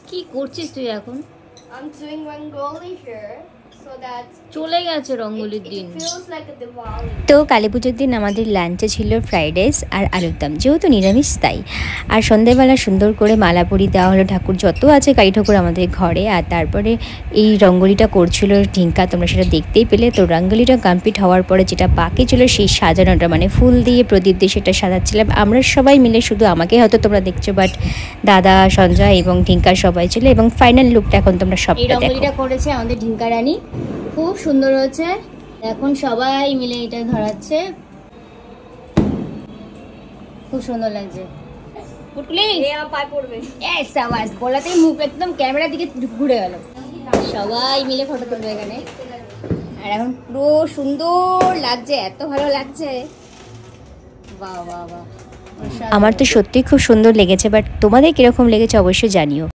কি করছিস তুই এখন? I'm doing rangoli here so that চলে গেছে রঙ্গোলির দিন। it feels like a Diwali. তো কালী পুজোর দিন আমাদের লাঞ্চে ছিল ফ্রাইড রাইস আর আলুর দম, যেহেতু নিরামিষ তাই। আর সন্ধ্যেবেলা সুন্দর করে মালা পরিয়ে দেওয়া হলো ঠাকুর যত আছে কালী ঠাকুর আমাদের ঘরে। আর তারপরে এই রঙ্গোলিটা করছিল ঢিঙ্কা, তোমরা সেটা দেখতেই পেলে। তো রঙ্গোলিটা কমপ্লিট হওয়ার পরে যেটা বাকি ছিল সেই সাজানোটা, মানে ফুল দিয়ে প্রদীপ দিয়ে সেটা সাজাচ্ছিলাম আমরা সবাই মিলে। শুধু আমাকে হয়তো তোমরা দেখছো, বাট দাদা, সঞ্জয় এবং ঢিঙ্কার সবাই ছিল। এবং ফাইনাল লুকটা এখন তোমরা সবটা দেখো। এই রঙ্গোলিটা করেছে আমাদের ঢিঙ্কা রানী, খুব সুন্দর হয়েছে। এখন সবাই মিলে এটা ধরাচ্ছে, খুব সুন্দর লাগছে। পুটকুলি পায়ে পড়বে। এস আওয়াজ বলাতেই মুখ একদম ক্যামেরার দিকে ঘুরে গেল। সবাই মিলে ফটো তুলবে এখানে। আর এখন পুরো সুন্দর লাগছে, এত ভালো লাগছে। বাহ বাহ বাহ, আমার তো সত্যিই খুব সুন্দর লেগেছে, বাট তোমাদের কিরকম লেগেছে অবশ্যই জানিও।